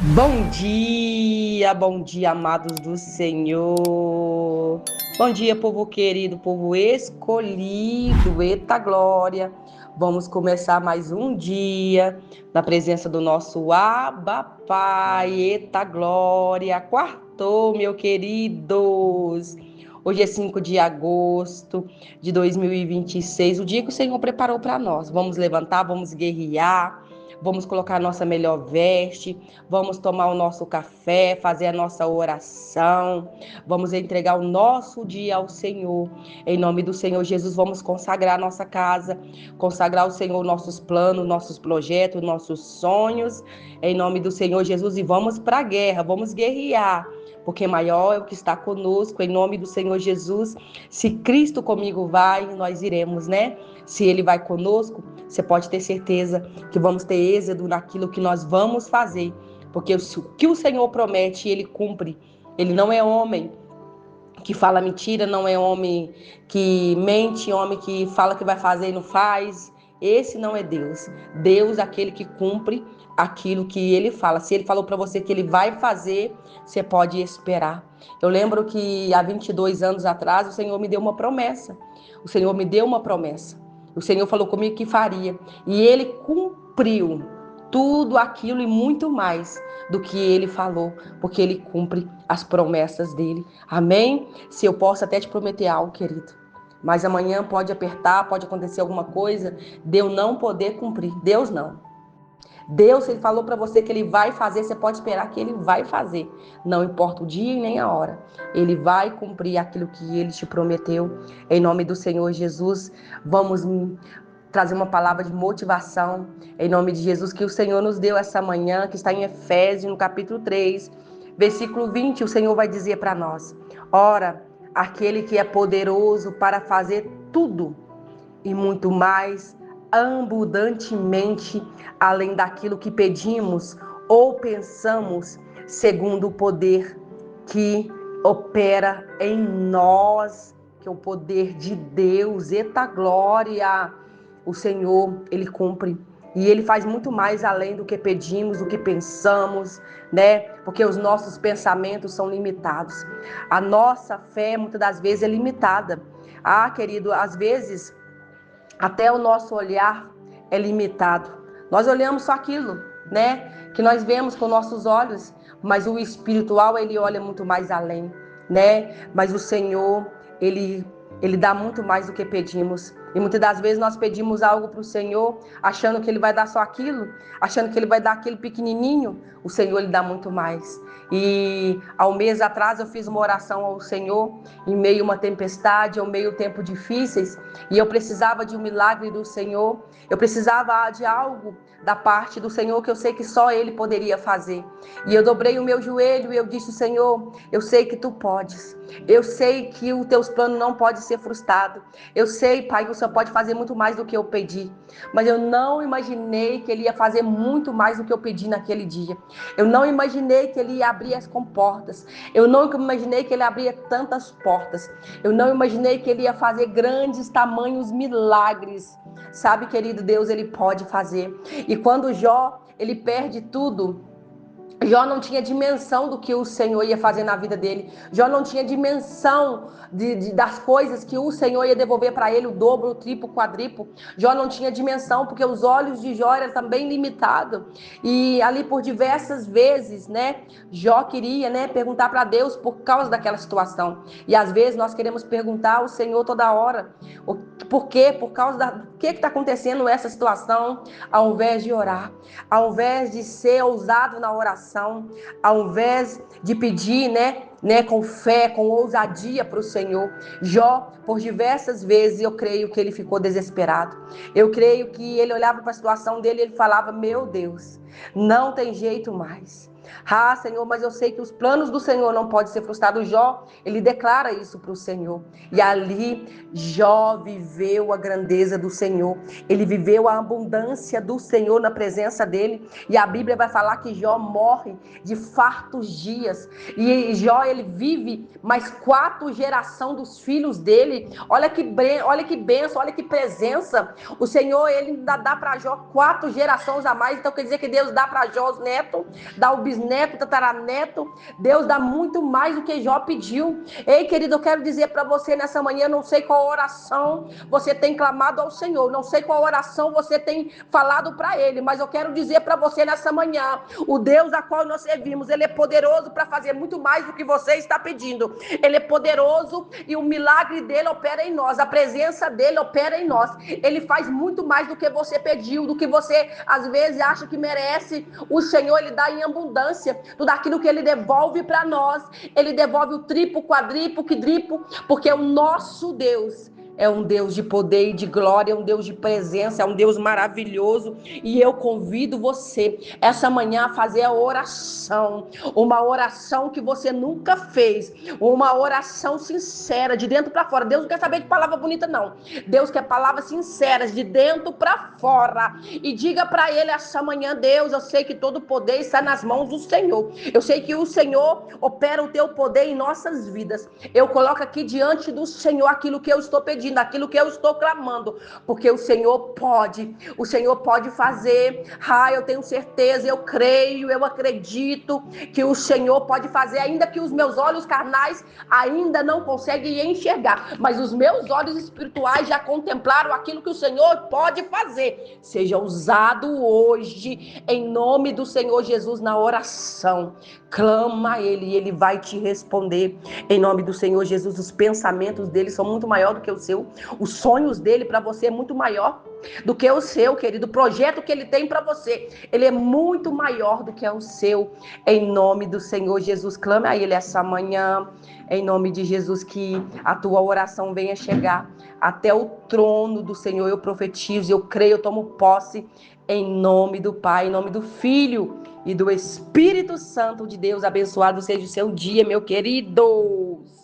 Bom dia, amados do Senhor. Bom dia, povo querido, povo escolhido. Eita glória! Vamos começar mais um dia na presença do nosso Abba Pai. Eita glória! Quartou, meu queridos. Hoje é 5 de agosto de 2026, o dia que o Senhor preparou para nós. Vamos levantar, vamos guerrear. Vamos colocar a nossa melhor veste, vamos tomar o nosso café, fazer a nossa oração, vamos entregar o nosso dia ao Senhor. Em nome do Senhor Jesus, vamos consagrar a nossa casa, consagrar ao Senhor nossos planos, nossos projetos, nossos sonhos. Em nome do Senhor Jesus, e vamos para a guerra, vamos guerrear. Porque maior é o que está conosco, em nome do Senhor Jesus. Se Cristo comigo vai, nós iremos, né? Se Ele vai conosco, você pode ter certeza que vamos ter êxito naquilo que nós vamos fazer. Porque o que o Senhor promete, Ele cumpre. Ele não é homem que fala mentira, não é homem que mente, homem que fala que vai fazer e não faz. Esse não é Deus. Deus é aquele que cumpre aquilo que Ele fala. Se Ele falou para você que Ele vai fazer, você pode esperar. Eu lembro que há 22 anos atrás o Senhor me deu uma promessa. O Senhor me deu uma promessa. O Senhor falou comigo que faria. E Ele cumpriu tudo aquilo e muito mais do que Ele falou, porque Ele cumpre as promessas dEle. Amém? Se eu posso até te prometer algo, querido, mas amanhã pode apertar, pode acontecer alguma coisa, de eu não poder cumprir. Deus não. Deus, Ele falou para você que Ele vai fazer, você pode esperar que Ele vai fazer. Não importa o dia e nem a hora. Ele vai cumprir aquilo que Ele te prometeu. Em nome do Senhor Jesus, vamos trazer uma palavra de motivação. Em nome de Jesus, que o Senhor nos deu essa manhã, que está em Efésios, no capítulo 3, versículo 20, o Senhor vai dizer para nós: ora, aquele que é poderoso para fazer tudo e muito mais abundantemente, além daquilo que pedimos ou pensamos, segundo o poder que opera em nós, que é o poder de Deus. Eita glória! O Senhor, Ele cumpre. E Ele faz muito mais além do que pedimos, do que pensamos, né? Porque os nossos pensamentos são limitados. A nossa fé, muitas das vezes, é limitada. Ah, querido, às vezes até o nosso olhar é limitado. Nós olhamos só aquilo, né? Que nós vemos com nossos olhos, mas o espiritual, ele olha muito mais além, né? Mas o Senhor, ele dá muito mais do que pedimos. E muitas das vezes nós pedimos algo para o Senhor, achando que Ele vai dar só aquilo, achando que Ele vai dar aquele pequenininho. O Senhor, Ele dá muito mais. E há um mês atrás eu fiz uma oração ao Senhor, em meio a uma tempestade, em meio a tempos difíceis, e eu precisava de um milagre do Senhor, eu precisava de algo da parte do Senhor que eu sei que só Ele poderia fazer. E eu dobrei o meu joelho e eu disse: Senhor, eu sei que Tu podes, eu sei que os Teus planos não podem ser frustrados, eu sei, Pai, que o Senhor pode fazer muito mais do que eu pedi, mas eu não imaginei que Ele ia fazer muito mais do que eu pedi naquele dia. Eu não imaginei que Ele ia abrir as comportas, eu não imaginei que Ele abria tantas portas, eu não imaginei que Ele ia fazer grandes tamanhos milagres. Sabe, querido, Deus, Ele pode fazer. E quando Jó, ele perde tudo, Jó não tinha dimensão do que o Senhor ia fazer na vida dele. Jó não tinha dimensão das coisas que o Senhor ia devolver para ele, o dobro, o triplo, o quadriplo. Jó não tinha dimensão, porque os olhos de Jó eram também limitados. E ali por diversas vezes, né, Jó queria, né, perguntar para Deus por causa daquela situação. E às vezes nós queremos perguntar ao Senhor toda hora. Por quê? Por causa do que está acontecendo essa situação, ao invés de orar, ao invés de ser ousado na oração, ao invés de pedir, né, com fé, com ousadia para o Senhor. Jó, por diversas vezes, eu creio que ele ficou desesperado. Eu creio que ele olhava para a situação dele e ele falava: meu Deus, não tem jeito mais. Ah, Senhor, mas eu sei que os planos do Senhor não podem ser frustrados. Jó, ele declara isso para o Senhor. E ali, Jó viveu a grandeza do Senhor. Ele viveu a abundância do Senhor na presença dele. E a Bíblia vai falar que Jó morre de fartos dias. E Jó, ele vive mais 4 gerações dos filhos dele. Olha que bênção, olha que presença. O Senhor, ele ainda dá para Jó 4 gerações a mais. Então quer dizer que Deus dá para Jó os netos, dá o bisneto, bisneto, tataraneto. Deus dá muito mais do que Jó pediu. Ei, querido, eu quero dizer para você nessa manhã, não sei qual oração você tem clamado ao Senhor, não sei qual oração você tem falado para Ele, mas eu quero dizer para você nessa manhã, o Deus a qual nós servimos, Ele é poderoso para fazer muito mais do que você está pedindo. Ele é poderoso e o milagre dele opera em nós, a presença dele opera em nós. Ele faz muito mais do que você pediu, do que você às vezes acha que merece. O Senhor, Ele dá em abundância tudo aquilo que Ele devolve para nós. Ele devolve o triplo, quadriplo, quidriplo, porque o nosso Deus é um Deus de poder e de glória, é um Deus de presença, é um Deus maravilhoso. E eu convido você essa manhã a fazer a oração, uma oração que você nunca fez, uma oração sincera, de dentro para fora. Deus não quer saber de palavra bonita, não. Deus quer palavras sinceras, de dentro para fora. E diga para Ele essa manhã: Deus, eu sei que todo poder está nas mãos do Senhor. Eu sei que o Senhor opera o teu poder em nossas vidas. Eu coloco aqui diante do Senhor aquilo que eu estou pedindo, aquilo que eu estou clamando, porque o Senhor pode fazer. Eu tenho certeza, eu creio, eu acredito que o Senhor pode fazer, ainda que os meus olhos carnais ainda não conseguem enxergar, mas os meus olhos espirituais já contemplaram aquilo que o Senhor pode fazer. Seja usado hoje, em nome do Senhor Jesus, na oração. Clama a Ele e Ele vai te responder. Em nome do Senhor Jesus, os pensamentos dele são muito maior do que o seu. Os sonhos dele para você é muito maior do que o seu, querido. O projeto que Ele tem para você, ele é muito maior do que o seu. Em nome do Senhor Jesus, clame a Ele essa manhã. Em nome de Jesus, que a tua oração venha chegar até o trono do Senhor. Eu profetizo, eu creio, eu tomo posse. Em nome do Pai, em nome do Filho e do Espírito Santo de Deus. Abençoado seja o seu dia, meu queridos.